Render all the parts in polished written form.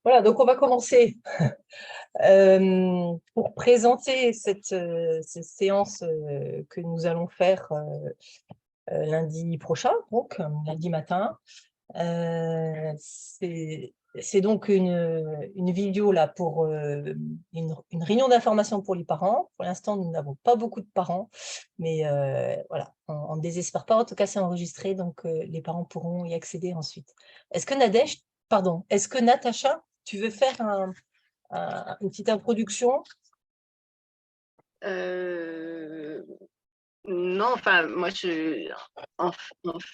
Voilà, donc on va commencer pour présenter cette séance que nous allons faire lundi prochain, donc lundi matin. C'est donc une vidéo là pour une réunion d'information pour les parents. Pour l'instant, nous n'avons pas beaucoup de parents, mais voilà, on ne désespère pas. En tout cas, c'est enregistré, donc les parents pourront y accéder ensuite. Est-ce que Natacha, tu veux faire une petite introduction? Heu, non, enfin, moi, en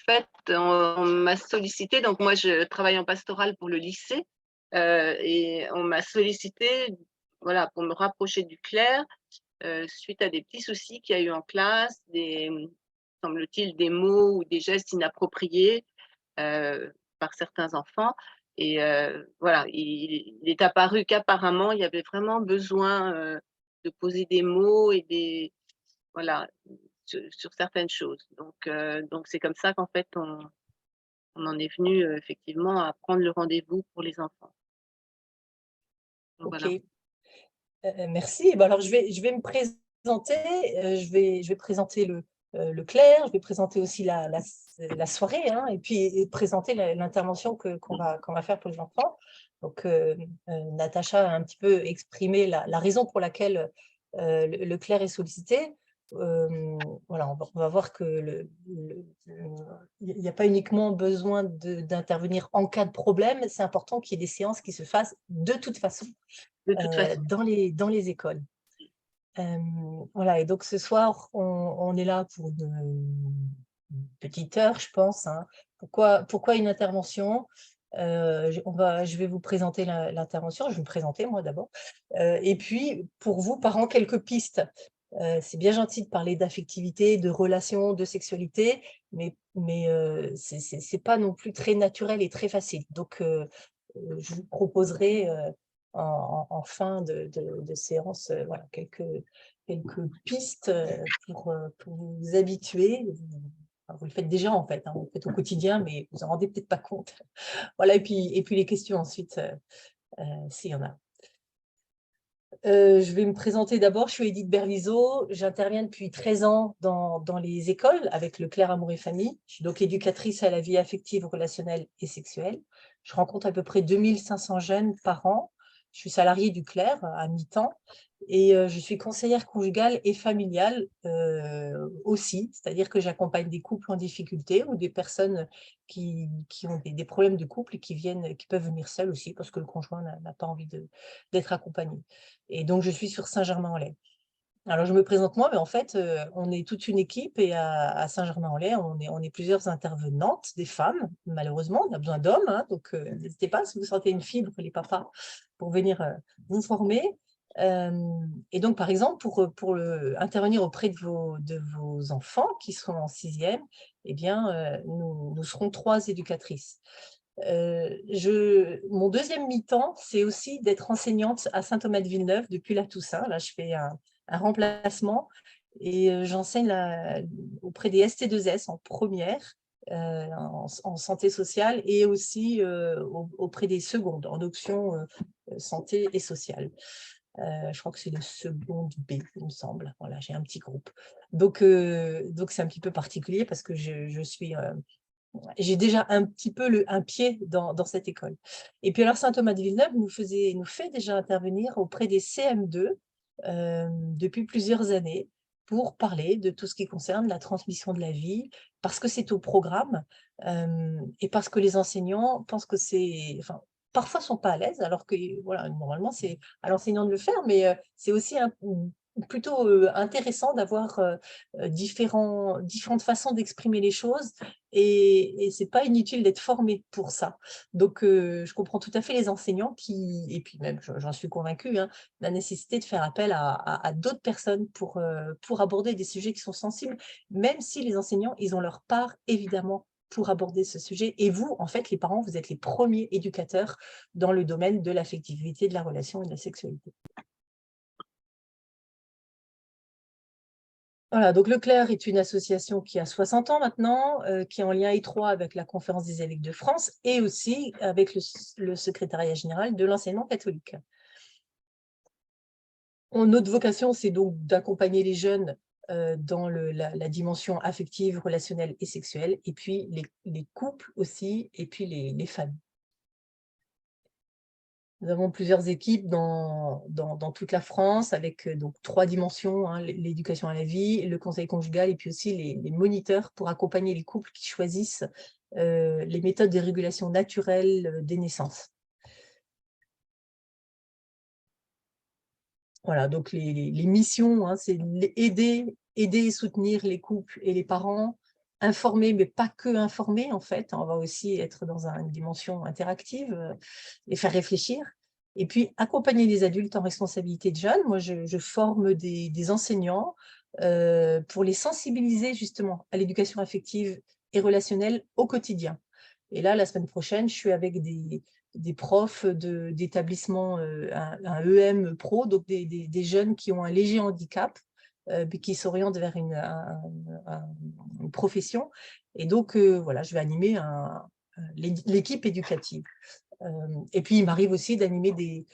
fait, on m'a sollicité, donc moi, je travaille en pastoral pour le lycée, et on m'a sollicité, voilà, pour me rapprocher du clerc, suite à des petits soucis qu'il y a eu en classe, semble-t-il, des mots ou des gestes inappropriés, par certains enfants et voilà, il est apparu qu'apparemment, il y avait vraiment besoin, de poser des mots et voilà, sur certaines choses. Donc c'est comme ça qu'en fait on en est venu, effectivement à prendre le rendez-vous pour les enfants. Donc Ok, voilà. merci. Eh ben alors, je vais me présenter. Je vais présenter le clerc. Je vais présenter aussi la soirée, hein, et puis présenter l'intervention qu'on va faire pour les enfants. Donc, Natacha a un petit peu exprimé la raison pour laquelle le clerc est sollicité. Voilà, on va voir que il n'y a pas uniquement besoin d'intervenir en cas de problème. C'est important qu'il y ait des séances qui se fassent de toute façon De toute façon, dans les écoles. Voilà, et donc ce soir, on est là pour une petite heure, je pense, hein. Pourquoi une intervention? Je vais vous présenter l'intervention. Je vais me présenter moi d'abord. Et puis, pour vous, parents, quelques pistes. C'est bien gentil de parler d'affectivité, de relations, de sexualité, mais c'est pas non plus très naturel et très facile. Donc, je vous proposerai en fin de séance, voilà, quelques pistes pour vous habituer. Vous le faites déjà en fait, hein, vous le faites au quotidien, mais vous en rendez peut-être pas compte. Voilà, et puis les questions ensuite, s'il y en a. Je vais me présenter d'abord, je suis Édith Bervizeau, j'interviens depuis 13 ans dans les écoles avec le Clerc Amour et Famille. Je suis donc éducatrice à la vie affective, relationnelle et sexuelle. Je rencontre à peu près 2500 jeunes par an. Je suis salariée du Clerc à mi-temps et je suis conseillère conjugale et familiale aussi, c'est-à-dire que j'accompagne des couples en difficulté ou des personnes qui ont des problèmes de couple et qui peuvent venir seules aussi parce que le conjoint n'a pas envie d'être accompagné. Et donc, je suis sur Saint-Germain-en-Laye. Alors, je me présente moi, mais en fait, on est toute une équipe et à Saint-Germain-en-Laye, on est plusieurs intervenantes, des femmes, malheureusement, on a besoin d'hommes, hein, donc n'hésitez pas si vous sentez une fibre, les papas, pour venir vous former. Et donc, par exemple, intervenir auprès de vos enfants qui sont en sixième, eh bien, nous serons 3 éducatrices. Mon deuxième mi-temps, c'est aussi d'être enseignante à Saint-Thomas-de-Villeneuve depuis la Toussaint. Là, je fais un remplacement et j'enseigne auprès des ST2S en première, en santé sociale et aussi auprès des secondes, en option santé et sociale. Je crois que c'est le seconde B, il me semble. Voilà, j'ai un petit groupe. Donc c'est un petit peu particulier parce que j'ai déjà un petit peu un pied dans cette école. Et puis alors Saint-Thomas-de-Villeneuve nous fait déjà intervenir auprès des CM2 depuis plusieurs années pour parler de tout ce qui concerne la transmission de la vie, parce que c'est au programme et parce que les enseignants pensent que enfin, parfois sont pas à l'aise, alors que voilà, normalement c'est à l'enseignant de le faire, mais c'est aussi plutôt intéressant d'avoir différentes façons d'exprimer les choses et c'est pas inutile d'être formé pour ça. Donc je comprends tout à fait les enseignants et puis même j'en suis convaincue, hein, la nécessité de faire appel à d'autres personnes pour aborder des sujets qui sont sensibles, même si les enseignants, ils ont leur part évidemment pour aborder ce sujet. Et vous, en fait, les parents, vous êtes les premiers éducateurs dans le domaine de l'affectivité, de la relation et de la sexualité. Voilà, donc Leclerc est une association qui a 60 ans maintenant, qui est en lien étroit avec la Conférence des évêques de France et aussi avec le secrétariat général de l'enseignement catholique. Notre vocation, c'est donc d'accompagner les jeunes dans la dimension affective, relationnelle et sexuelle, et puis les couples aussi, et puis les familles. Nous avons plusieurs équipes dans toute la France avec donc 3 dimensions, hein, l'éducation à la vie, le conseil conjugal et puis aussi les moniteurs pour accompagner les couples qui choisissent les méthodes de régulation naturelle des naissances. Voilà, donc les missions, hein, c'est aider et soutenir les couples et les parents, informer, mais pas que informer en fait, on va aussi être dans une dimension interactive, les faire réfléchir. Et puis accompagner les adultes en responsabilité de jeunes. Moi, je forme des enseignants pour les sensibiliser justement à l'éducation affective et relationnelle au quotidien. Et là, la semaine prochaine, je suis avec des profs d'établissements, un EM pro, donc des jeunes qui ont un léger handicap, mais qui s'orientent vers une profession. Et donc, voilà, je vais animer l'équipe éducative. Et puis, il m'arrive aussi d'animer des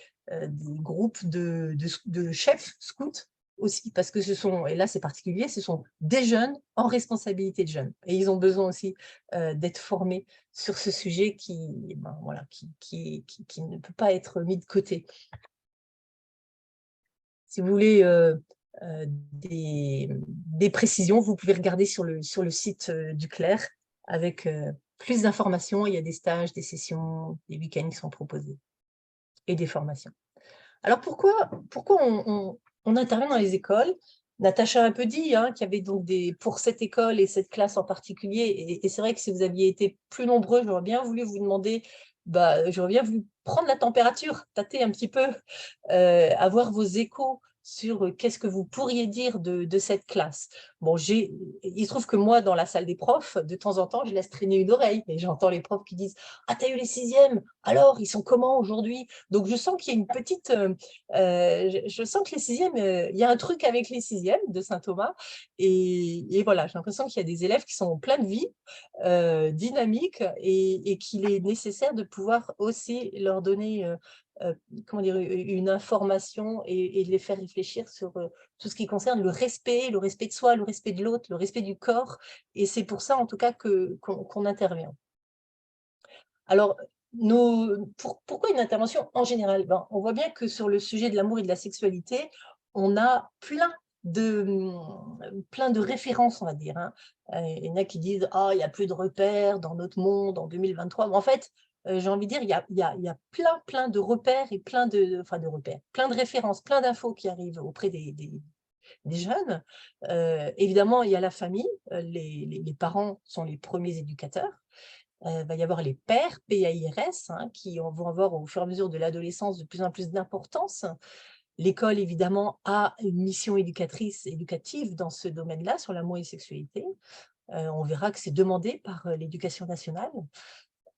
groupes de chefs scouts aussi, parce que ce sont, et là c'est particulier, ce sont des jeunes en responsabilité de jeunes. Et ils ont besoin aussi d'être formés sur ce sujet voilà, qui ne peut pas être mis de côté. Si vous voulez des précisions, vous pouvez regarder sur le site du Clerc avec plus d'informations. Il y a des stages, des sessions, des week-ends qui sont proposés et des formations. Alors pourquoi on intervient dans les écoles? Natacha a un peu dit hein, qu'il y avait donc pour cette école et cette classe en particulier, et c'est vrai que si vous aviez été plus nombreux, j'aurais bien voulu vous demander, j'aurais bien voulu prendre la température, tâter un petit peu, avoir vos échos sur qu'est-ce que vous pourriez dire de cette classe. Bon, il se trouve que moi, dans la salle des profs, de temps en temps, je laisse traîner une oreille et j'entends les profs qui disent « Ah, t'as eu les 6e, alors, ils sont comment aujourd'hui ?» Donc, je sens qu'il y a une petite… je sens que les 6e, il y a un truc avec les 6e de Saint-Thomas. Et voilà, j'ai l'impression qu'il y a des élèves qui sont pleins de vie, dynamiques, et qu'il est nécessaire de pouvoir aussi leur donner comment dire, une information et de les faire réfléchir sur tout ce qui concerne le respect de soi, le respect de l'autre, le respect du corps. Et c'est pour ça, en tout cas, qu'on intervient. Alors, pourquoi une intervention en général? On voit bien que sur le sujet de l'amour et de la sexualité, on a plein de références, on va dire. Hein. Il y en a qui disent « Ah, il n'y a plus de repères dans notre monde en 2023 ». En fait, j'ai envie de dire, il y a plein de repères et plein de références, plein d'infos qui arrivent auprès des jeunes. Évidemment, il y a la famille, les parents sont les premiers éducateurs. Va y avoir les pairs, PAIRS, hein, qui vont avoir au fur et à mesure de l'adolescence de plus en plus d'importance. L'école, évidemment, a une mission éducative dans ce domaine-là, sur l'amour et la sexualité. On verra que c'est demandé par l'éducation nationale.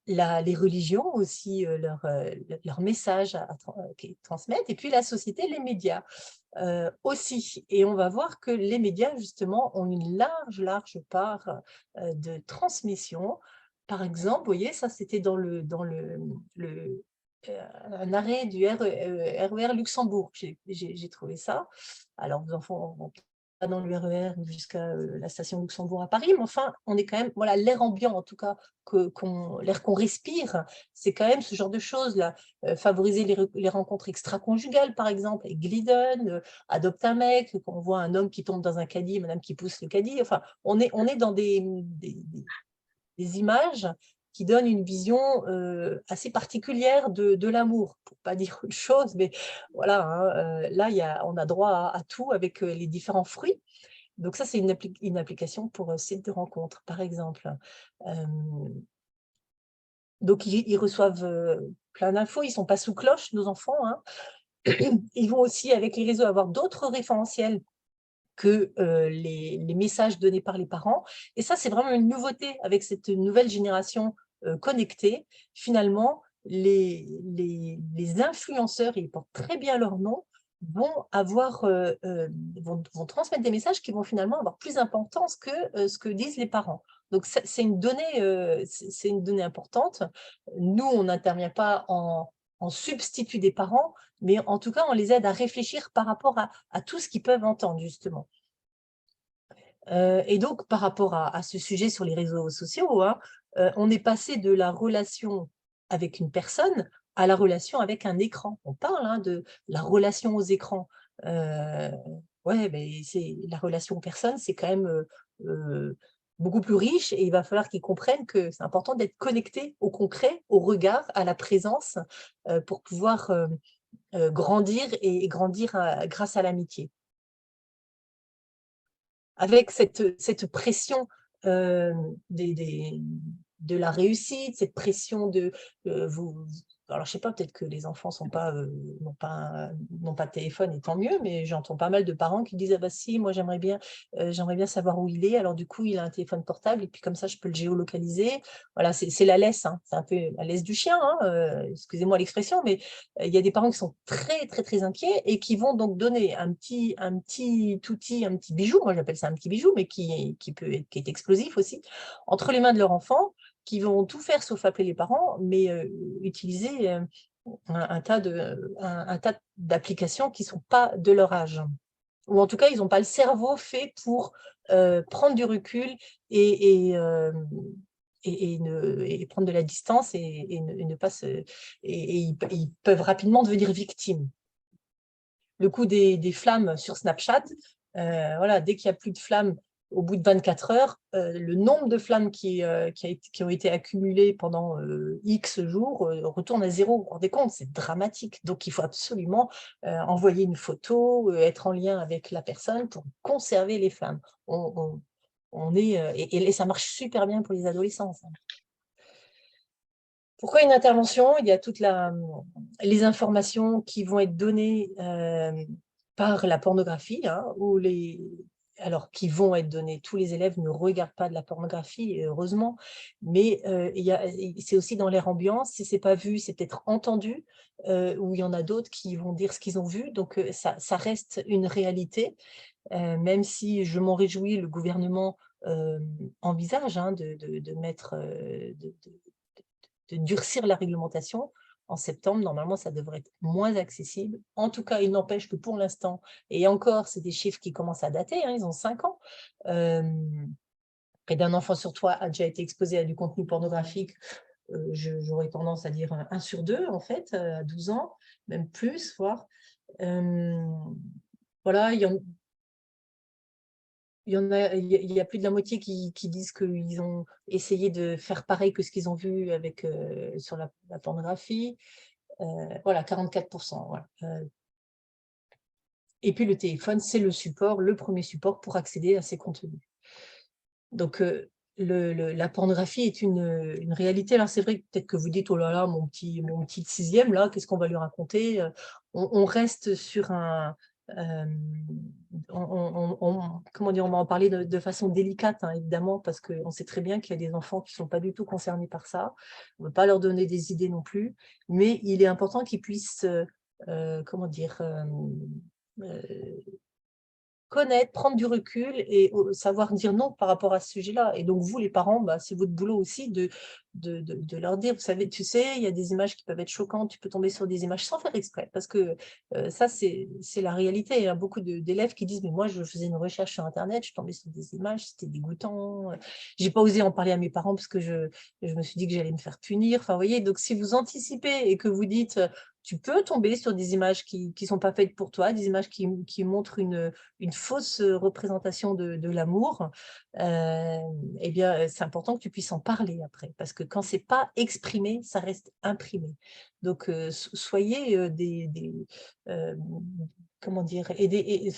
Les religions aussi, leur message qu'ils transmettent, et puis la société, les médias aussi. Et on va voir que les médias, justement, ont une large part de transmission. Par exemple, vous voyez, ça c'était dans un arrêt du RER Luxembourg. J'ai trouvé ça. Alors, vos enfants vont pas dans le RER jusqu'à la station Luxembourg à Paris, mais enfin, on est quand même, voilà, l'air ambiant, en tout cas, l'air qu'on respire, c'est quand même ce genre de choses-là. Favoriser les rencontres extra-conjugales, par exemple, et Glidden, adopte un mec, quand on voit un homme qui tombe dans un caddie, madame qui pousse le caddie, enfin, on est dans des images qui donnent une vision assez particulière de l'amour, pour ne pas dire autre chose, mais voilà, hein, là, on a droit à tout avec les différents fruits. Donc ça, c'est une application pour site de rencontre, par exemple. Donc, ils reçoivent plein d'infos, ils ne sont pas sous cloche, nos enfants. Hein. Ils vont aussi, avec les réseaux, avoir d'autres référentiels que les messages donnés par les parents. Et ça, c'est vraiment une nouveauté avec cette nouvelle génération connectée. Finalement, les influenceurs, et ils portent très bien leur nom, vont transmettre des messages qui vont finalement avoir plus d'importance que ce que disent les parents. Donc c'est une donnée importante. Nous, on n'intervient pas en substitut des parents, mais en tout cas, on les aide à réfléchir par rapport à tout ce qu'ils peuvent entendre justement. Et donc par rapport à ce sujet sur les réseaux sociaux, hein, on est passé de la relation avec une personne à la relation avec un écran. On parle, hein, de la relation aux écrans. Heu, ouais, beh, c'est la relation personne, c'est quand même, beaucoup plus riche et il va falloir qu'ils comprennent que c'est important d'être connecté au concret, au regard, à la présence, pour pouvoir, grandir et grandir, grâce à l'amitié. Avec cette pression, des de la réussite, cette pression de, vous alors je sais pas, peut-être que les enfants sont pas, n'ont pas de téléphone et tant mieux, mais j'entends pas mal de parents qui disent: «Ah bah si, moi j'aimerais bien savoir où il est, alors du coup il a un téléphone portable et puis comme ça je peux le géolocaliser». Voilà, c'est la laisse, hein, c'est un peu la laisse du chien, hein, excusez-moi l'expression, mais il y a des parents qui sont très, très, très inquiets et qui vont donc donner un petit outil, un petit bijou, moi j'appelle ça un petit bijou, mais qui est explosif aussi, entre les mains de leur enfant, qui vont tout faire sauf appeler les parents, mais utiliser, un tas d'applications qui sont pas de leur âge. Ou en tout cas, ils ont pas le cerveau fait pour, prendre du recul et prendre de la distance et ne pas se et ils peuvent rapidement devenir victimes. Le coup des flammes sur Snapchat, voilà, dès qu'il y a plus de flammes au bout de 24 heures, le nombre de flammes qui ont été accumulées pendant, X jours, retourne à zéro. Vous vous rendez compte? C'est dramatique. Donc il faut absolument, envoyer une photo, être en lien avec la personne pour conserver les flammes. On on est, et ça marche super bien pour les adolescents, ça. Pourquoi une intervention? Il y a les informations qui vont être données, par la pornographie, hein, alors qui vont être données. Tous les élèves ne regardent pas de la pornographie, et heureusement, mais c'est aussi dans l'air ambiant. Si c'est pas vu, c'est peut-être entendu, ou il y en a d'autres qui vont dire ce qu'ils ont vu, donc ça reste une réalité, même si je m'en réjouis, le gouvernement, envisage, hein, de mettre, de durcir la réglementation. En septembre, normalement, ça devrait être moins accessible. En tout cas, il n'empêche que pour l'instant, et encore, c'est des chiffres qui commencent à dater, hein, ils ont 5 ans. Près d'un enfant sur 3 a déjà été exposé à du contenu pornographique. J'aurais tendance à dire un sur 2, en fait, à 12 ans, même plus, voire. Voilà, il y a plus de la moitié qui disent qu'ils ont essayé de faire pareil que ce qu'ils ont vu avec, sur la pornographie. Voilà, 44, voilà. Et puis le téléphone, c'est le premier support pour accéder à ces contenus. Donc la pornographie est une réalité. Alors c'est vrai que peut-être que vous dites: «Oh là là, mon petit de 6e là, qu'est-ce qu'on va lui raconter?» On reste sur un, hem, comment dire? On va en parler de façon délicate, hein, évidemment, parce qu'on sait très bien qu'il y a des enfants qui ne sont pas du tout concernés par ça. On ne veut pas leur donner des idées non plus, mais il est important qu'ils puissent, comment dire? Heu Connaître, prendre du recul et savoir dire non par rapport à ce sujet-là. Et donc vous, les parents, bah, c'est votre boulot aussi de leur dire: «Vous savez, tu sais, il y a des images qui peuvent être choquantes, tu peux tomber sur des images» sans faire exprès. Parce que, ça, c'est la réalité. Il y a beaucoup d'élèves qui disent: «Mais moi, je faisais une recherche sur internet, je suis tombée sur des images, c'était dégoûtant, j'ai pas osé en parler à mes parents parce que je me suis dit que j'allais me faire punir». Enfin, vous voyez? Donc si vous anticipez et que vous dites, tu peux tomber sur des images qui sont pas faites pour toi, des images qui montrent une fausse, représentation de l'amour, et bien, c'est important que tu puisses en parler après. Parce que quand c'est pas exprimé, ça reste imprimé. Donc soyez, hem, comment dire? Aidez et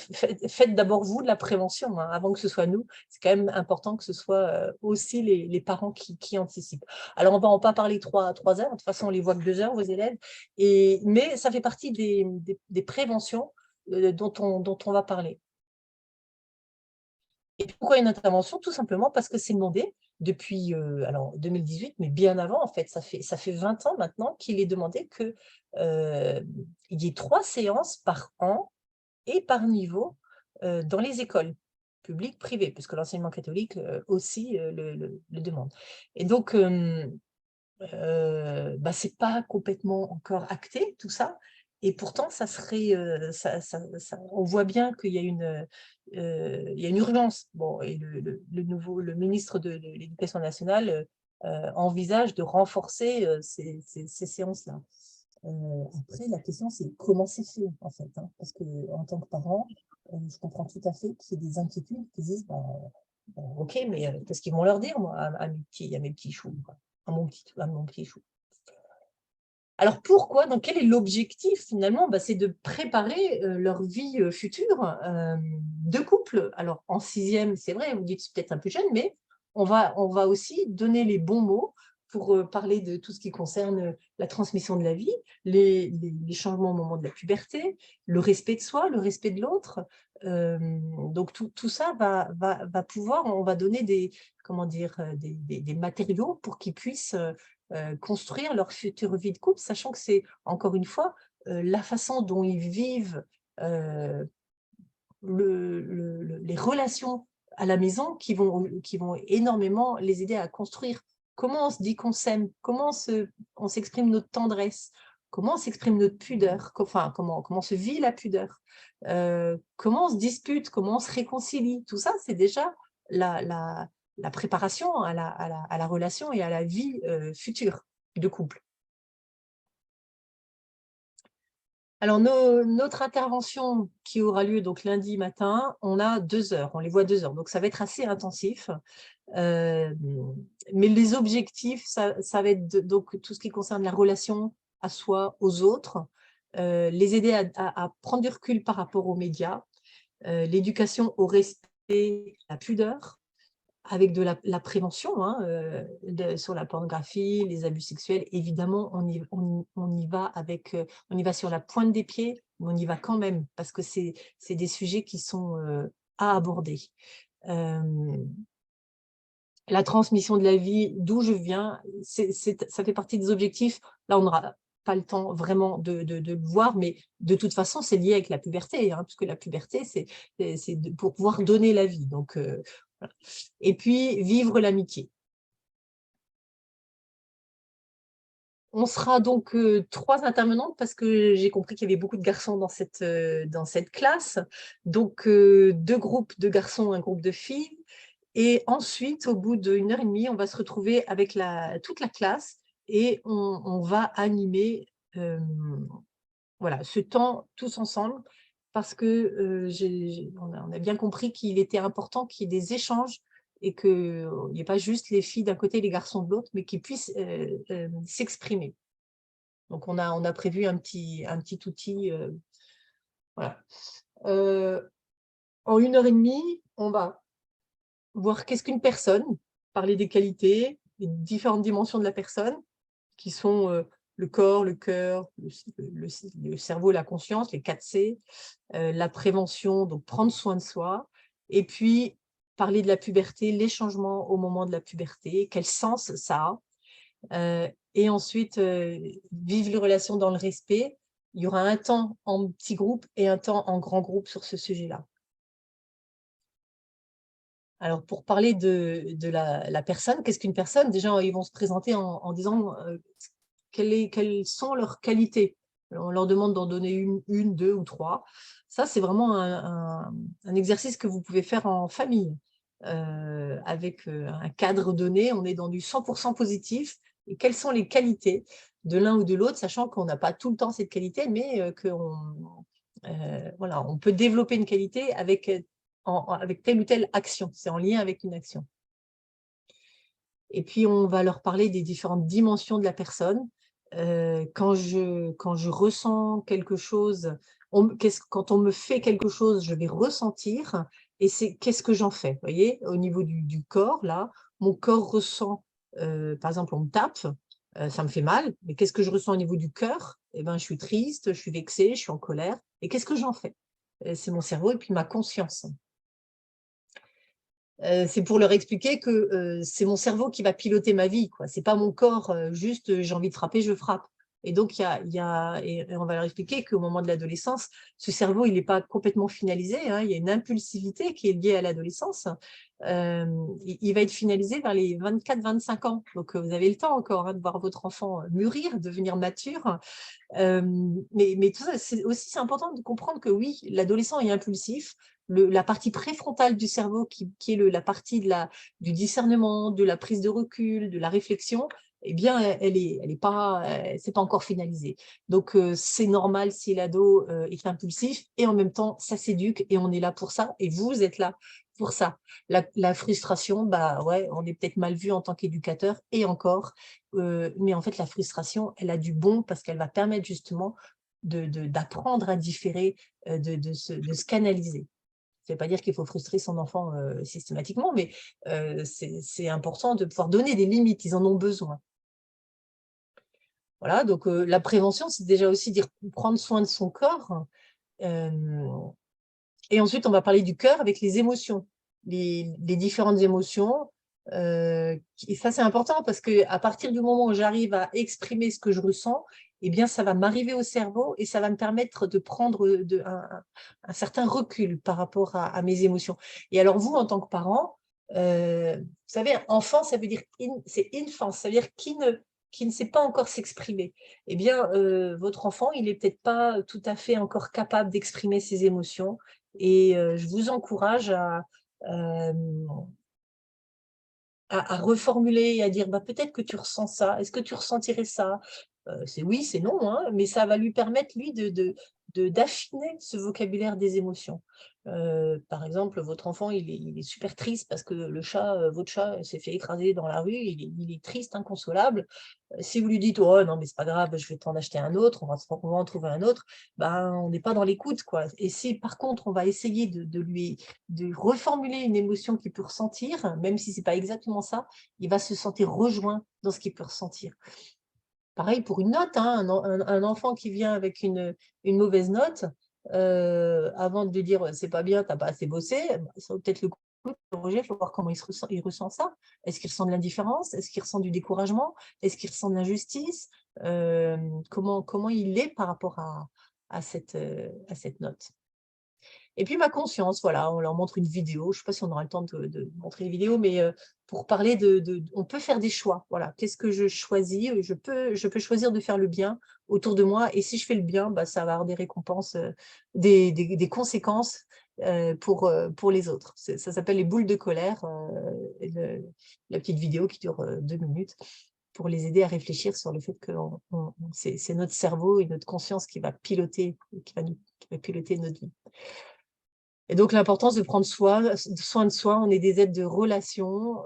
faites d'abord vous de la prévention, hein, avant que ce soit nous. C'est quand même important que ce soit, aussi les parents qui anticipent. Alors on va en pas parler 3 heures, de toute façon on les voit que 2 heures vos élèves, mais ça fait partie des préventions, dont on va parler. Et pourquoi une intervention? Tout simplement parce que c'est demandé depuis, alors 2018, mais bien avant en fait, ça fait 20 ans maintenant qu'il est demandé que, il y ait 3 séances par an et par niveau dans les écoles publiques, privées, puisque l'enseignement catholique aussi le demande. Et donc, c'est pas complètement encore acté tout ça, et pourtant ça serait, on voit bien qu'il y a il y a une urgence. Bon, et le ministre de l'Éducation nationale envisage de renforcer ces séances-là. Après, la question, c'est comment c'est fait, en fait, hein, parce que en tant que parent, je comprends tout à fait qu'il y ait des inquiétudes qui disent, ok, mais qu'est-ce qu'ils vont leur dire, moi, à mes petits choux, quoi, à mon petit chou. Alors pourquoi, donc quel est l'objectif finalement? C'est de préparer leur vie future de couple. Alors en 6e, c'est vrai, vous dites c'est peut-être un peu jeune, mais on va aussi donner les bons mots pour parler de tout ce qui concerne la transmission de la vie, les changements au moment de la puberté, le respect de soi, le respect de l'autre. Donc tout ça va pouvoir, on va donner comment dire, des matériaux pour qu'ils puissent construire leur future vie de couple, sachant que c'est, encore une fois, la façon dont ils vivent les relations à la maison qui vont énormément les aider à construire. Comment on se dit qu'on s'aime? Comment on s'exprime notre tendresse? Comment on s'exprime notre pudeur? Enfin, comment se vit la pudeur? Comment on se dispute? Comment on se réconcilie? Tout ça, c'est déjà la préparation à la relation et à la vie future de couple. Alors, notre intervention qui aura lieu donc lundi matin, on a 2 heures, on les voit 2 heures, donc ça va être assez intensif. Mais les objectifs, ça va être donc tout ce qui concerne la relation à soi, aux autres, les aider à prendre du recul par rapport aux médias, l'éducation au respect, à la pudeur, avec de la prévention hein, sur la pornographie, les abus sexuels. Évidemment, on y va on y va sur la pointe des pieds, mais on y va quand même, parce que c'est des sujets qui sont à aborder. La transmission de la vie, d'où je viens, ça fait partie des objectifs. Là, on n'aura pas le temps vraiment de le voir, mais de toute façon, c'est lié avec la puberté, hein, puisque la puberté, c'est pour pouvoir donner la vie. Donc, voilà. Et puis, vivre l'amitié. On sera donc 3 intervenantes parce que j'ai compris qu'il y avait beaucoup de garçons dans cette classe. Donc, 2 groupes de garçons, un groupe de filles. Et ensuite, au bout d'1 heure et demie, on va se retrouver avec toute la classe et on va animer voilà, ce temps tous ensemble parce que on a bien compris qu'il était important qu'il y ait des échanges et qu'il n'y ait pas juste les filles d'un côté et les garçons de l'autre, mais qu'ils puissent s'exprimer. Donc, on a prévu un petit outil. Voilà. En 1 heure et demie, on va voir qu'est-ce qu'une personne, parler des qualités, des différentes dimensions de la personne, qui sont le corps, le cœur, le cerveau, la conscience, les 4 C, la prévention, donc prendre soin de soi, et puis parler de la puberté, les changements au moment de la puberté, quel sens ça a, et ensuite vivre les relations dans le respect. Il y aura un temps en petit groupe et un temps en grand groupe sur ce sujet-là. Alors, pour parler de la personne, qu'est-ce qu'une personne? Déjà, ils vont se présenter en disant quelles sont leurs qualités. Alors, on leur demande d'en donner une, 2 ou 3. Ça, c'est vraiment un exercice que vous pouvez faire en famille. Avec un cadre donné, on est dans du 100% positif. Et quelles sont les qualités de l'un ou de l'autre, sachant qu'on n'a pas tout le temps cette qualité, mais voilà, on peut développer une qualité avec telle ou telle action. C'est en lien avec une action. Et puis, on va leur parler des différentes dimensions de la personne. Quand je ressens quelque chose, quand on me fait quelque chose, je vais ressentir. Et c'est qu'est-ce que j'en fais? Vous voyez, au niveau du corps, là, mon corps ressent, par exemple, on me tape, ça me fait mal. Mais qu'est-ce que je ressens au niveau du cœur? Eh ben, je suis triste, je suis vexée, je suis en colère. Et qu'est-ce que j'en fais? C'est mon cerveau et puis ma conscience. C'est pour leur expliquer que c'est mon cerveau qui va piloter ma vie, quoi. C'est pas mon corps, juste j'ai envie de frapper, je frappe. Et donc, et on va leur expliquer qu'au moment de l'adolescence, ce cerveau, il n'est pas complètement finalisé, hein, il y a une impulsivité qui est liée à l'adolescence. Il va être finalisé vers les 24-25 ans. Donc, vous avez le temps encore, hein, de voir votre enfant mûrir, devenir mature. Mais tout ça, c'est important de comprendre que oui, l'adolescent est impulsif. La partie préfrontale du cerveau, qui est la partie du discernement, de la prise de recul, de la réflexion, eh bien, c'est pas encore finalisé. Donc, c'est normal si l'ado est impulsif, et en même temps, ça s'éduque, et on est là pour ça, et vous êtes là pour ça. La frustration, bah ouais, on est peut-être mal vu en tant qu'éducateur, et encore, mais en fait, la frustration, elle a du bon, parce qu'elle va permettre justement d'apprendre à différer, de se canaliser. Ça ne veut pas dire qu'il faut frustrer son enfant systématiquement, mais c'est important de pouvoir donner des limites, ils en ont besoin. Voilà, donc la prévention, c'est déjà aussi dire prendre soin de son corps. Et ensuite, on va parler du cœur avec les émotions, les différentes émotions. Et ça, c'est important, parce qu'à partir du moment où j'arrive à exprimer ce que je ressens, eh bien, ça va m'arriver au cerveau, et ça va me permettre de prendre un certain recul par rapport à mes émotions. Et alors, vous, en tant que parent, vous savez, enfant, ça veut dire, c'est infant, ça veut dire qui ne sait pas encore s'exprimer. Eh bien, votre enfant, il n'est peut-être pas tout à fait encore capable d'exprimer ses émotions. Et je vous encourage à reformuler et à dire, bah, peut-être que tu ressens ça, est-ce que tu ressentirais ça? C'est oui, c'est non, hein, mais ça va lui permettre, lui, d'affiner ce vocabulaire des émotions. Par exemple, votre enfant, il est super triste parce que votre chat s'est fait écraser dans la rue, il est triste, inconsolable. Si vous lui dites: «Oh non, mais c'est pas grave, je vais t'en acheter un autre, on va en trouver un autre», ben, on n'est pas dans l'écoute, quoi. Et si par contre, on va essayer de reformuler une émotion qu'il peut ressentir, même si c'est pas exactement ça, il va se sentir rejoint dans ce qu'il peut ressentir. Pareil pour une note, hein, un enfant qui vient avec une mauvaise note, avant de lui dire: «C'est pas bien, t'as pas assez bossé», bah, ça vaut peut-être le coup d'interroger, il faut voir comment il ressent ça. Est-ce qu'il ressent de l'indifférence? Est-ce qu'il ressent du découragement? Est-ce qu'il ressent de l'injustice? Comment il est par rapport à cette note? Et puis ma conscience, voilà, on leur montre une vidéo. Je ne sais pas si on aura le temps de montrer les vidéos, mais pour parler on peut faire des choix. Voilà, qu'est-ce que je choisis? Je peux choisir de faire le bien autour de moi, et si je fais le bien, bah, ça va avoir des récompenses, des conséquences pour les autres. Ça s'appelle les boules de colère, et la petite vidéo qui dure 2 minutes, pour les aider à réfléchir sur le fait que c'est notre cerveau et notre conscience qui va piloter notre vie. Et donc l'importance de prendre soin de soi, on est des êtres de relation,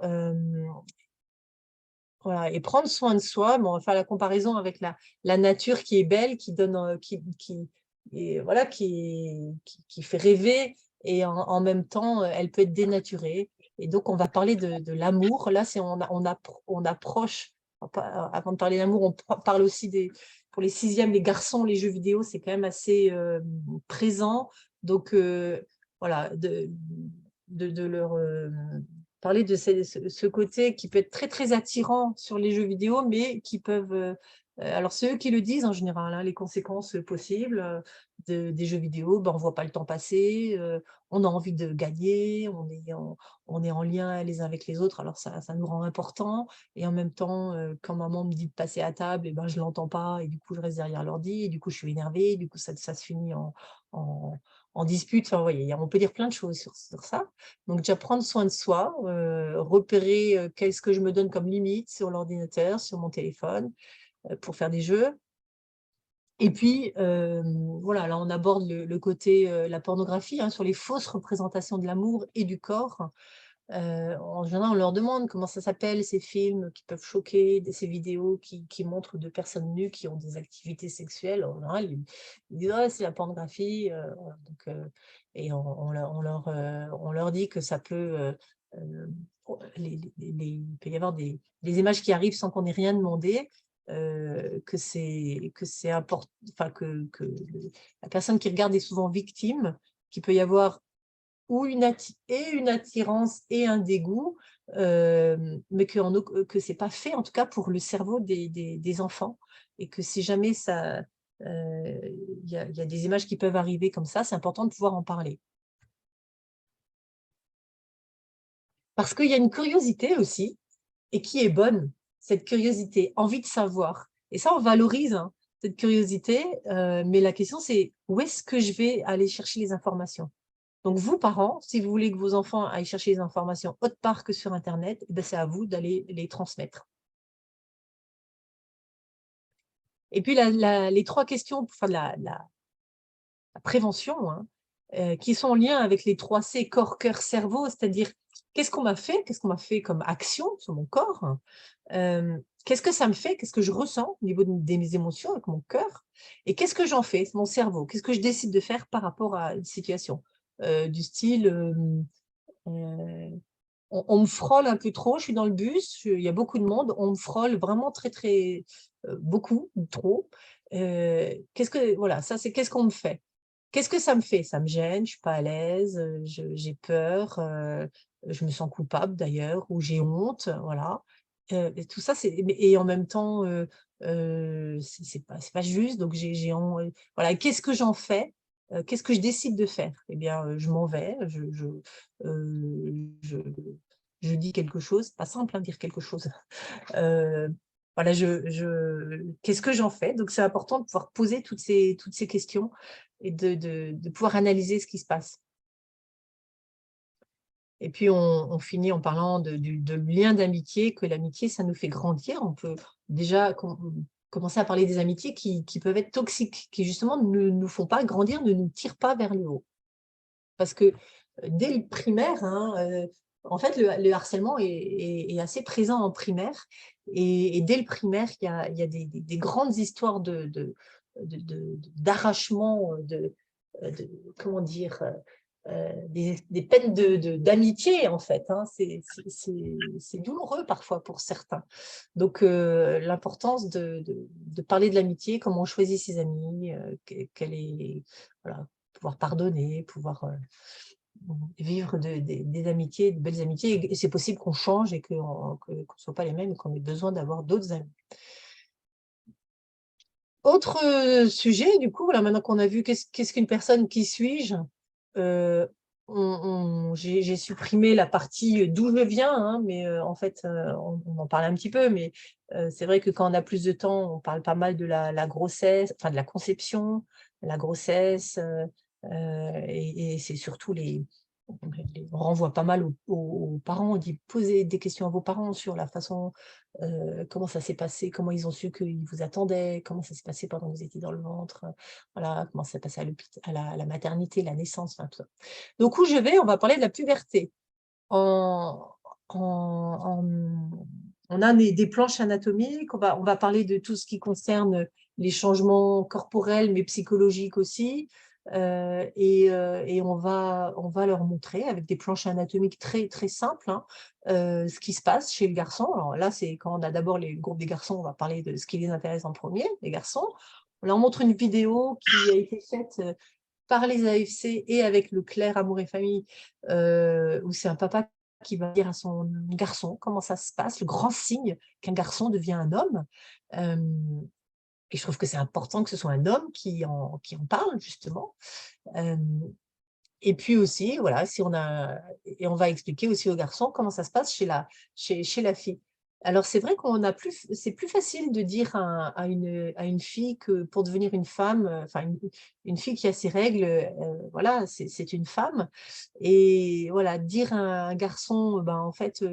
voilà, et prendre soin de soi, bon, on va faire la comparaison avec la nature qui est belle, qui donne, et voilà, qui fait rêver, et en même temps, elle peut être dénaturée. Et donc on va parler de l'amour. Là, on approche, avant de parler d'amour, on parle aussi pour les 6e, les garçons, les jeux vidéo, c'est quand même assez présent. Donc voilà, de leur parler de ce côté qui peut être très, très attirant sur les jeux vidéo, mais qui peuvent, alors c'est eux qui le disent en général, hein, les conséquences possibles des jeux vidéo, ben, on ne voit pas le temps passer, on a envie de gagner, on est en lien les uns avec les autres, alors ça nous rend importants, et en même temps, quand maman me dit de passer à table, et ben, je ne l'entends pas, et du coup je reste derrière l'ordi, et du coup je suis énervée, et du coup ça se finit en dispute. Enfin, vous voyez, on peut dire plein de choses sur ça. Donc déjà prendre soin de soi, repérer, qu'est-ce que je me donne comme limite sur l'ordinateur, sur mon téléphone, pour faire des jeux. Et puis, voilà, là on aborde le côté, la pornographie, hein, sur les fausses représentations de l'amour et du corps. En général, on leur demande comment ça s'appelle, ces films qui peuvent choquer, ces vidéos qui montrent de personnes nues qui ont des activités sexuelles. En général, ils disent: «Ouais, c'est la pornographie», voilà, donc et on leur dit que ça peut, il peut y avoir des images qui arrivent sans qu'on ait rien demandé, que c'est important, enfin la personne qui regarde est souvent victime, qu'il peut y avoir ou une attirance et un dégoût, mais que ce n'est pas fait, en tout cas, pour le cerveau des enfants, et que si jamais il y a des images qui peuvent arriver comme ça, c'est important de pouvoir en parler. Parce qu'il y a une curiosité aussi, et qui est bonne, cette curiosité, envie de savoir. Et ça, on valorise, hein, cette curiosité, mais la question, c'est où est-ce que je vais aller chercher les informations? Donc vous, parents, si vous voulez que vos enfants aillent chercher les informations autre part que sur internet, eh ben, c'est à vous d'aller les transmettre. Et puis les 3 questions, enfin la prévention, hein, qui sont en lien avec les 3 C, corps, cœur, cerveau, c'est-à-dire qu'est-ce qu'on m'a fait? Qu'est-ce qu'on m'a fait comme action sur mon corps? Qu'est-ce que ça me fait? Qu'est-ce que je ressens au niveau de mes émotions avec mon cœur? Et qu'est-ce que j'en fais? C'est mon cerveau. Qu'est-ce que je décide de faire par rapport à une situation? Du style, on me frôle un peu trop, je suis dans le bus, il y a beaucoup de monde, on me frôle vraiment très, très, beaucoup, trop. Voilà, ça c'est qu'est-ce qu'on me fait? Qu'est-ce que ça me fait? Ça me gêne, je suis pas à l'aise, j'ai peur, je me sens coupable d'ailleurs, ou j'ai honte, voilà. Et tout ça, et en même temps, c'est pas juste, donc voilà, qu'est-ce que j'en fais? Qu'est-ce que je décide de faire? Eh bien, je m'en vais, je dis quelque chose, c'est pas simple, hein, dire quelque chose. Voilà, qu'est-ce que j'en fais? Donc c'est important de pouvoir poser toutes ces questions et de pouvoir analyser ce qui se passe. Et puis on finit en parlant de lien d'amitié, que l'amitié, ça nous fait grandir. On peut déjà commencer à parler des amitiés qui peuvent être toxiques, qui justement ne nous font pas grandir, ne nous tirent pas vers le haut. Parce que dès le primaire, hein, en fait, le harcèlement est assez présent en primaire, et dès le primaire, il y a des grandes histoires d'arrachement, comment dire, des peines d'amitié, en fait, hein. C'est douloureux parfois pour certains. Donc, l'importance de parler de l'amitié, comment on choisit ses amis, quelle est, voilà, pouvoir pardonner, pouvoir vivre des amitiés, de belles amitiés, et c'est possible qu'on change et qu'on ne soit pas les mêmes et qu'on ait besoin d'avoir d'autres amis. Autre sujet, du coup, voilà, maintenant qu'on a vu qu'est-ce qu'une personne, qui suis-je, j'ai supprimé la partie d'où je viens, hein, mais en fait, on en parle un petit peu, mais c'est vrai que quand on a plus de temps, on parle pas mal de la grossesse, enfin de la conception, la grossesse, et c'est surtout on renvoie pas mal aux parents, on dit: «Posez des questions à vos parents sur la façon, comment ça s'est passé, comment ils ont su qu'ils vous attendaient, comment ça s'est passé pendant que vous étiez dans le ventre, voilà, comment ça s'est passé à la maternité, la naissance», enfin tout ça. Donc où je vais, on va parler de la puberté. En en en On a des planches anatomiques, on va parler de tout ce qui concerne les changements corporels, mais psychologiques aussi, et on va leur montrer avec des planches anatomiques très, très simples, hein, ce qui se passe chez le garçon. Alors là, c'est quand on a d'abord le groupe des garçons, on va parler de ce qui les intéresse en premier, les garçons. On leur montre une vidéo qui a été faite, par les AFC et avec le Clair Amour et Famille, où c'est un papa qui va dire à son garçon comment ça se passe, le grand signe qu'un garçon devient un homme. Hem Et je trouve que c'est important que ce soit un homme qui en parle justement. Hem Et puis aussi, voilà, si on a et on va expliquer aussi aux garçons comment ça se passe chez la fille. Alors c'est vrai c'est plus facile de dire à une fille que pour devenir une femme, enfin une fille qui a ses règles, voilà, c'est une femme, et voilà, dire à un garçon, ben, en fait,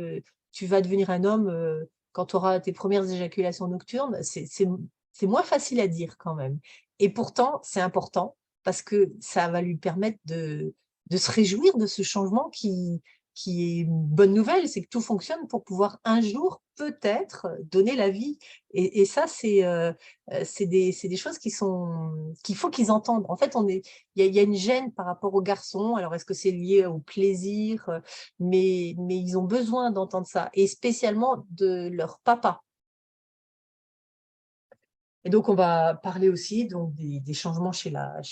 tu vas devenir un homme, quand tu auras tes premières éjaculations nocturnes, c'est moins facile à dire quand même, et pourtant c'est important parce que ça va lui permettre de se réjouir de ce changement qui est une bonne nouvelle, c'est que tout fonctionne pour pouvoir un jour peut-être donner la vie, et ça c'est des choses qu'il faut qu'ils entendent. En fait, il y a une gêne par rapport aux garçons. Alors est-ce que c'est lié au plaisir? Mais ils ont besoin d'entendre ça, et spécialement de leur papa. Et donc, on va parler aussi donc, des changements chez la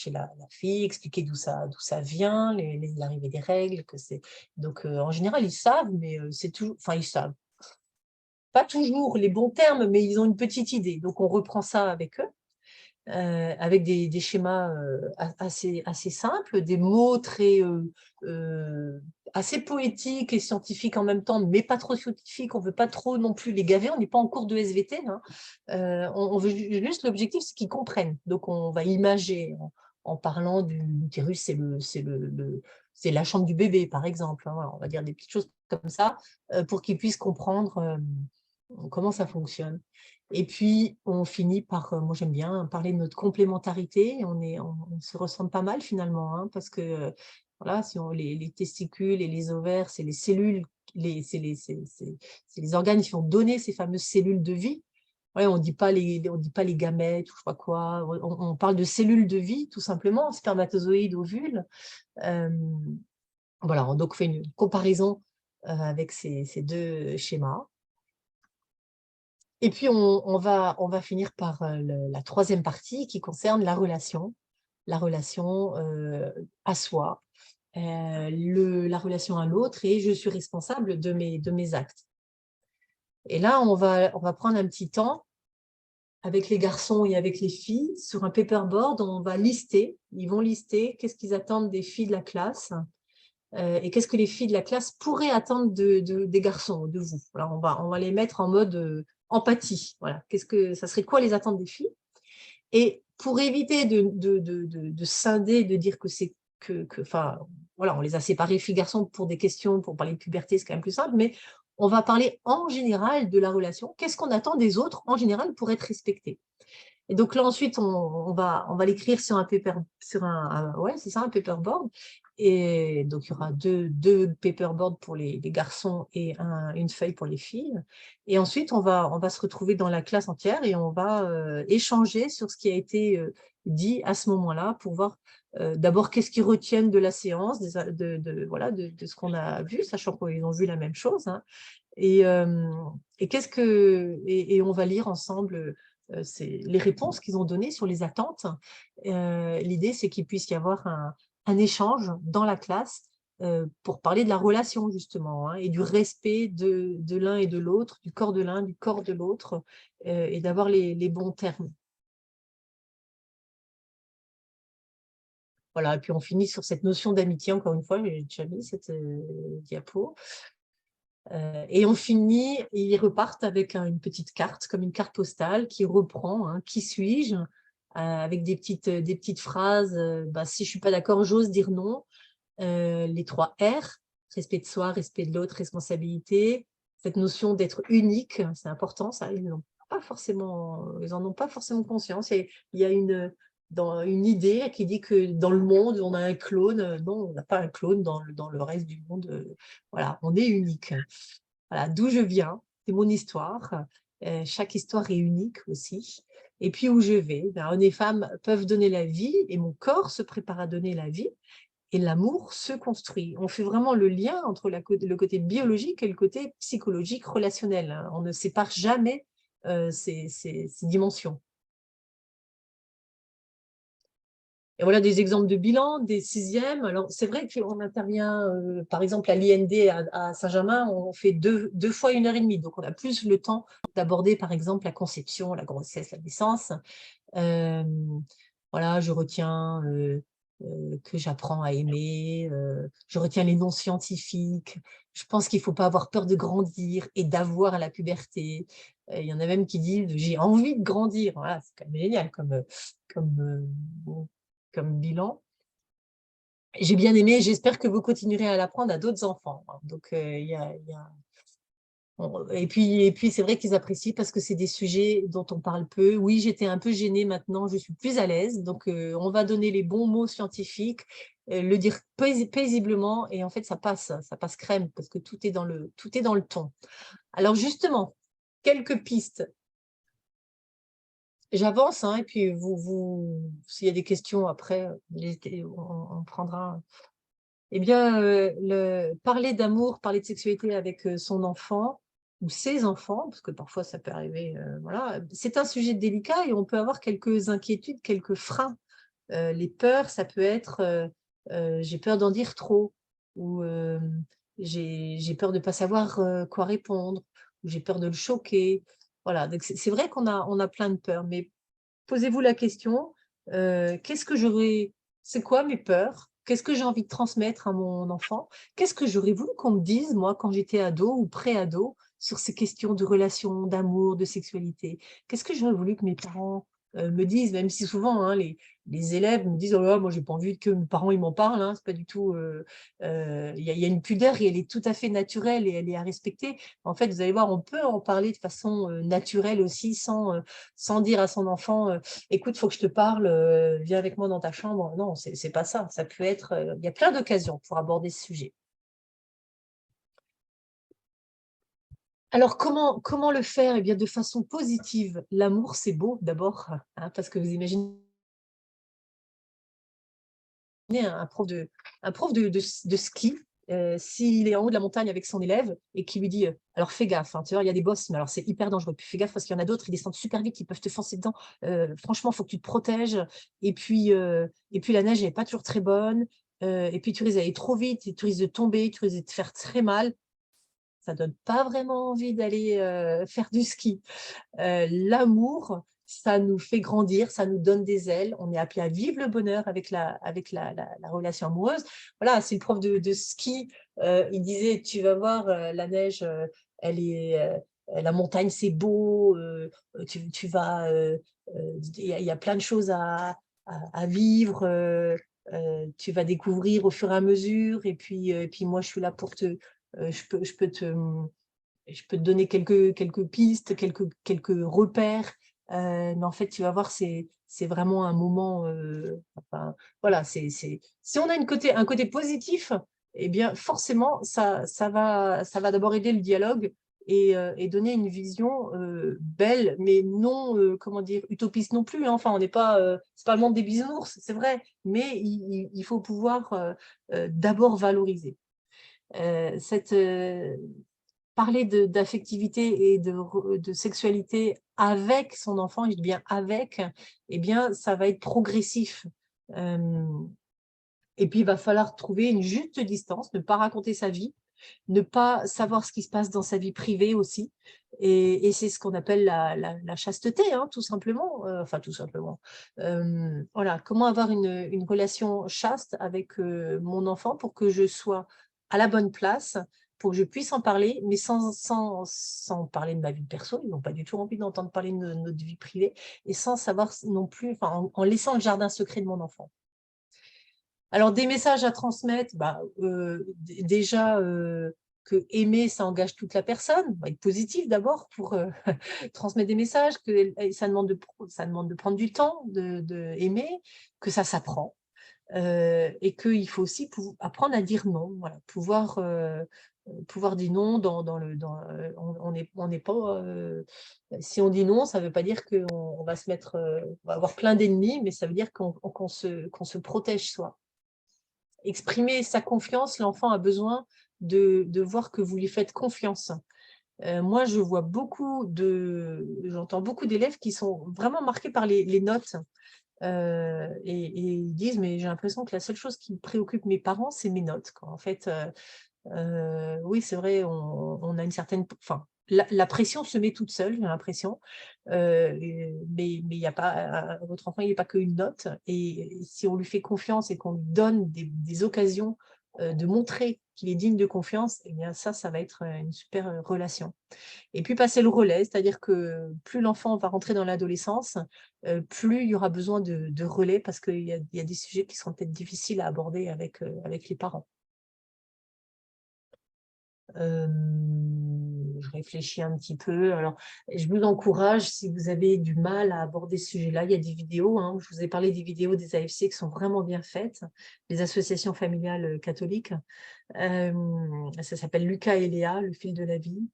fille, expliquer d'où ça vient, l'arrivée des règles. Donc, en général, ils savent, mais c'est toujours, enfin, ils savent. Pas toujours les bons termes, mais ils ont une petite idée. Donc, on reprend ça avec eux. Avec des schémas assez simples, des mots assez poétiques et scientifiques en même temps, mais pas trop scientifiques. On ne veut pas trop non plus les gaver, on n'est pas en cours de SVT. Hein. On veut juste, l'objectif, c'est qu'ils comprennent. Donc, on va imager en parlant du l'utérus, c'est la chambre du bébé, par exemple. Hein. Voilà, on va dire des petites choses comme ça pour qu'ils puissent comprendre comment ça fonctionne. Et puis, on finit par, moi j'aime bien parler de notre complémentarité, on se ressemble pas mal finalement, hein, parce que voilà, si les testicules et les ovaires, c'est les cellules, c'est les organes qui vont donner ces fameuses cellules de vie. Ouais, on dit pas les gamètes ou je sais pas quoi, on parle de cellules de vie tout simplement, spermatozoïdes, ovules. Voilà, donc on fait une comparaison avec ces deux schémas. Et puis, on va finir par la troisième partie qui concerne la relation à soi, la relation à l'autre, et je suis responsable de mes actes. Et là, on va prendre un petit temps avec les garçons et avec les filles. Sur un paperboard, on va lister, ils vont lister qu'est-ce qu'ils attendent des filles de la classe et qu'est-ce que les filles de la classe pourraient attendre des garçons, de vous. Alors, on va les mettre en mode empathie. Voilà. Ça serait quoi les attentes des filles? Et pour éviter de scinder, de dire que c'est enfin, voilà, on les a séparés filles-garçons pour des questions, pour parler de puberté, c'est quand même plus simple, mais on va parler en général de la relation. Qu'est-ce qu'on attend des autres en général pour être respecté? Et donc là, ensuite, on va l'écrire sur un ouais, c'est ça, un paperboard. Et donc, il y aura deux paperboards pour les garçons et une feuille pour les filles. Et ensuite, on va se retrouver dans la classe entière et on va échanger sur ce qui a été dit à ce moment-là pour voir d'abord qu'est-ce qu'ils retiennent de la séance, voilà, de ce qu'on a vu, sachant qu'ils ont vu la même chose. Hein. Et on va lire ensemble les réponses qu'ils ont données sur les attentes. L'idée, c'est qu'il puisse y avoir un échange dans la classe pour parler de la relation, justement, hein, et du respect de l'un et de l'autre, du corps de l'un, du corps de l'autre, et d'avoir les bons termes. Voilà, et puis on finit sur cette notion d'amitié, encore une fois, j'ai déjà mis cette diapo. Et on finit, ils repartent avec une petite carte, comme une carte postale, qui reprend hein, « Qui suis-je » avec des petites phrases. Si je ne suis pas d'accord, j'ose dire non. Les 3 R, respect de soi, respect de l'autre, responsabilité. Cette notion d'être unique, c'est important, ça, ils n'en ont pas forcément conscience. Et il y a une idée qui dit que dans le monde, on a un clone. Non, on n'a pas un clone dans le reste du monde. Voilà, on est unique. Voilà, d'où je viens, c'est mon histoire. Chaque histoire est unique aussi. Et puis où je vais, hommes et femmes peuvent donner la vie et mon corps se prépare à donner la vie et l'amour se construit. On fait vraiment le lien entre le côté biologique et le côté psychologique relationnel. Hein. On ne sépare jamais ces dimensions. Et voilà des exemples de bilan des 6e. Alors, c'est vrai qu'on intervient, par exemple, à l'IND à Saint-Germain, on fait deux fois 1h30. Donc, on a plus le temps d'aborder, par exemple, la conception, la grossesse, la naissance. Voilà, je retiens que j'apprends à aimer, je retiens les noms scientifiques. Je pense qu'il ne faut pas avoir peur de grandir et d'avoir la puberté. Il y en a même qui disent « j'ai envie de grandir ». Voilà, c'est quand même génial comme bilan. J'ai bien aimé, j'espère que vous continuerez à l'apprendre à d'autres enfants. Donc, et puis c'est vrai qu'ils apprécient parce que c'est des sujets dont on parle peu. Oui, j'étais un peu gênée, maintenant je suis plus à l'aise. Donc, on va donner les bons mots scientifiques, le dire paisiblement et en fait, ça passe crème parce que tout est dans le ton. Alors justement, quelques pistes. J'avance, hein, et puis s'il y a des questions après, on prendra. Eh bien, parler d'amour, parler de sexualité avec son enfant, ou ses enfants, parce que parfois ça peut arriver, voilà, c'est un sujet délicat et on peut avoir quelques inquiétudes, quelques freins. Les peurs, ça peut être, j'ai peur d'en dire trop ou j'ai peur de ne pas savoir, quoi répondre ou j'ai peur de le choquer. Voilà, donc c'est vrai qu'on a plein de peurs, mais posez-vous la question, qu'est-ce que j'aurais c'est quoi mes peurs? Qu'est-ce que j'ai envie de transmettre à mon enfant? Qu'est-ce que j'aurais voulu qu'on me dise, moi, quand j'étais ado ou pré-ado, sur ces questions de relations, d'amour, de sexualité? Qu'est-ce que j'aurais voulu que mes parents, me disent? Même si souvent, hein, les élèves me disent: «Oh là là, moi j'ai pas envie que mes parents ils m'en parlent, hein». C'est pas du tout, il y a une pudeur et elle est tout à fait naturelle et elle est à respecter. En fait, vous allez voir, on peut en parler de façon, naturelle aussi sans dire à son enfant, «Écoute, il faut que je te parle, viens avec moi dans ta chambre». Non, c'est pas ça. Ça peut être, il y a plein d'occasions pour aborder ce sujet. Alors comment le faire? Eh bien, de façon positive. L'amour, c'est beau d'abord, hein, parce que vous imaginez un prof de ski, s'il est en haut de la montagne avec son élève et qui lui dit, «Alors fais gaffe, hein, tu vois, il y a des bosses, mais alors c'est hyper dangereux, puis fais gaffe parce qu'il y en a d'autres, ils descendent super vite, ils peuvent te foncer dedans, franchement, il faut que tu te protèges et puis la neige elle est pas toujours très bonne, et puis tu risques d'aller trop vite et tu risques de tomber, tu risques de te faire très mal». Ça donne pas vraiment envie d'aller, faire du ski. L'amour, ça nous fait grandir, ça nous donne des ailes. On est appelé à vivre le bonheur avec la relation amoureuse. Voilà, si le prof de ski, il disait: «Tu vas voir, la neige, elle est, la montagne, c'est beau, tu vas, il y a plein de choses à vivre, tu vas découvrir au fur et à mesure et puis moi, je suis là pour te, je peux te donner quelques pistes, quelques repères, mais en fait, tu vas voir, c'est vraiment un moment, enfin, voilà, si on a un côté positif, eh bien, forcément, ça va d'abord aider le dialogue et donner une vision, belle, mais non, comment dire? Utopiste non plus, hein. Enfin, on n'est pas, c'est pas le monde des bisounours, c'est vrai, mais il faut pouvoir, d'abord valoriser. Cette, parler d'affectivité et de sexualité avec son enfant, je dis bien avec, eh bien, ça va être progressif. Hem Et puis, il va falloir trouver une juste distance, ne pas raconter sa vie, ne pas savoir ce qui se passe dans sa vie privée aussi et c'est ce qu'on appelle la chasteté, hein, tout simplement, enfin tout simplement. Voilà, comment avoir une relation chaste avec, mon enfant pour que je sois à la bonne place, pour que je puisse en parler, mais sans parler de ma vie perso. Ils n'ont pas du tout envie d'entendre parler de notre vie privée et sans savoir non plus, enfin, en laissant le jardin secret de mon enfant. Alors des messages à transmettre, bah, déjà, que aimer, ça engage toute la personne, bah, être positif d'abord pour, transmettre des messages, que ça demande de prendre du temps, de aimer, que ça s'apprend, et qu'il faut aussi apprendre à dire non, voilà, pouvoir dire non on n'est pas, si on dit non, ça ne veut pas dire qu'on va se mettre, on va avoir plein d'ennemis, mais ça veut dire qu'on se protège soi. Exprimer sa confiance, l'enfant a besoin de voir que vous lui faites confiance. Moi, j'entends beaucoup d'élèves qui sont vraiment marqués par les notes, et ils disent: «Mais j'ai l'impression que la seule chose qui préoccupe mes parents, c'est mes notes, quoi». En fait, oui, c'est vrai, on a une certaine enfin, la pression se met toute seule, j'ai l'impression, mais il y a pas votre enfant, il est pas qu'une note et si on lui fait confiance et qu'on lui donne des occasions, de montrer qu'il est digne de confiance et bien ça va être, une super, relation et puis passer le relais, c'est-à-dire que plus l'enfant va rentrer dans l'adolescence, plus il y aura besoin de relais parce qu'il y a des sujets qui seront peut-être difficiles à aborder avec les parents. Je réfléchis un petit peu. Alors, je vous encourage, si vous avez du mal à aborder ce sujet-là, il y a des vidéos, hein. Je vous ai parlé des vidéos des AFC qui sont vraiment bien faites, les associations familiales, catholiques. Ça s'appelle Lucas et Léa, le fil de la vie.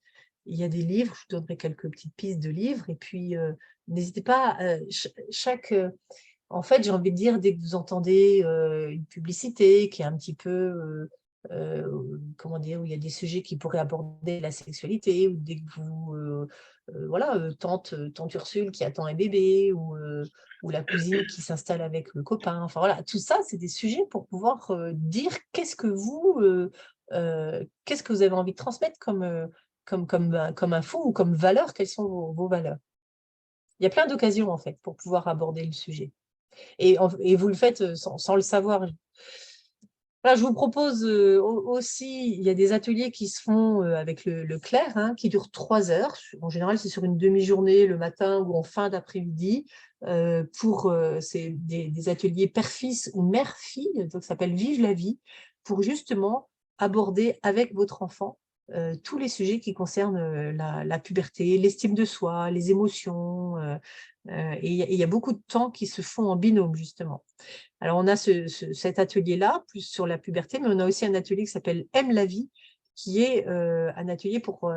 Il y a des livres, je vous donnerai quelques petites pistes de livres et puis, n'hésitez pas, en fait, j'ai envie de dire, dès que vous entendez, une publicité qui est un petit peu, comment dire, où il y a des sujets qui pourraient aborder la sexualité, ou dès que vous, voilà, tante Ursule qui attend un bébé, ou la cousine qui s'installe avec le copain. Enfin voilà, tout ça, c'est des sujets pour pouvoir dire qu'est-ce que vous avez envie de transmettre comme info ou comme valeur, quelles sont vos valeurs. Il y a plein d'occasions en fait pour pouvoir aborder le sujet. Et vous le faites sans le savoir. Voilà, je vous propose aussi, il y a des ateliers qui se font avec le CLER, hein, qui durent 3 heures. En général, c'est sur une demi-journée le matin ou en fin d'après-midi. C'est des ateliers père-fils ou mère-fille, donc ça s'appelle Vive la vie, pour justement aborder avec votre enfant tous les sujets qui concernent la puberté, l'estime de soi, les émotions. Et il y a beaucoup de temps qui se font en binôme, justement. Alors, on a cet atelier-là, plus sur la puberté, mais on a aussi un atelier qui s'appelle Aime la vie, qui est un atelier pour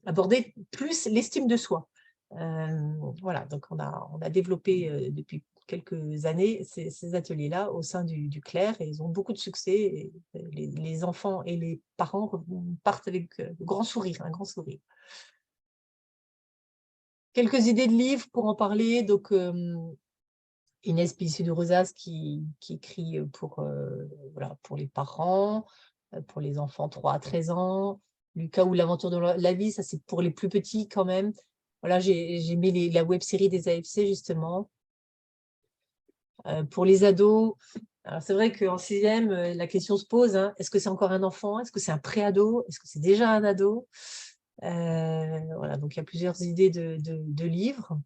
aborder plus l'estime de soi. Voilà, donc on a développé depuis quelques années ces ateliers-là au sein du CLER, et ils ont beaucoup de succès. Et les enfants et les parents partent avec un grand sourire. Quelques idées de livres pour en parler. Donc, Inès Pissé-de-Rosas qui écrit voilà, pour les parents, pour les enfants 3 à 13 ans. Lucas ou l'aventure de la vie, ça c'est pour les plus petits quand même. Voilà, j'ai mis la web-série des AFC justement. Pour les ados, alors c'est vrai qu'en 6e, la question se pose, hein, est-ce que c'est encore un enfant? Est-ce que c'est un pré-ado? Est-ce que c'est déjà un ado? Voilà, donc il y a plusieurs idées de livres.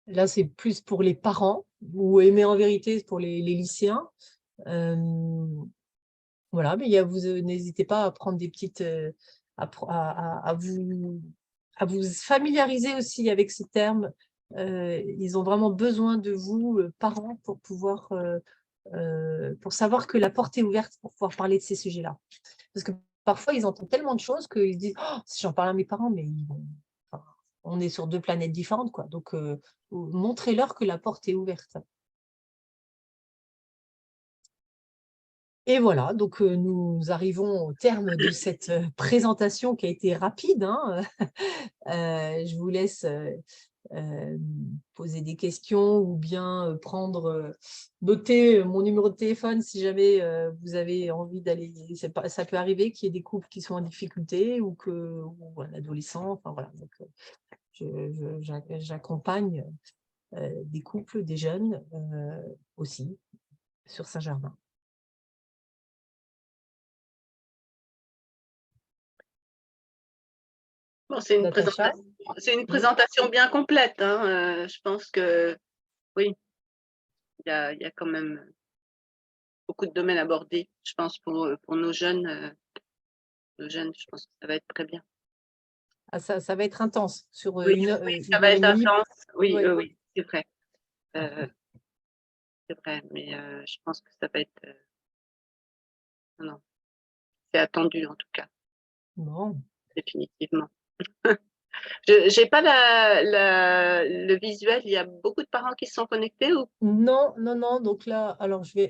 Là, c'est plus pour les parents, ou Aimer en vérité pour les lycéens. Voilà, mais vous n'hésitez pas à prendre des petites, à vous familiariser aussi avec ces termes. Ils ont vraiment besoin de vous, parents, pour pouvoir, pour savoir que la porte est ouverte pour pouvoir parler de ces sujets-là. Parce que parfois, ils entendent tellement de choses qu'ils se disent: «Oh, si j'en parle à mes parents, mais ils vont, enfin, on est sur 2 planètes différentes, quoi». Donc, montrez-leur que la porte est ouverte. Et voilà, donc nous arrivons au terme de cette présentation qui a été rapide, hein. Je vous laisse poser des questions, ou bien noter mon numéro de téléphone si jamais vous avez envie d'aller. Ça peut arriver qu'il y ait des couples qui sont en difficulté, ou un adolescent. Enfin voilà, donc j'accompagne des couples, des jeunes aussi sur Saint-Germain. Bon, c'est une Natacha? présentation bien complète, hein. Je pense que oui, il y a quand même beaucoup de domaines abordés. Je pense pour nos jeunes, je pense que ça va être très bien. Ah, ça va être intense sur Oui, une oui, ça heure va et être demie. intense. Oui, Oui. oui, c'est vrai. C'est vrai, mais je pense que ça va être non, c'est attendu en tout cas, Bon. définitivement. Je j'ai pas le visuel, il y a beaucoup de parents qui sont connectés ou Non, non, non. Donc là, alors je vais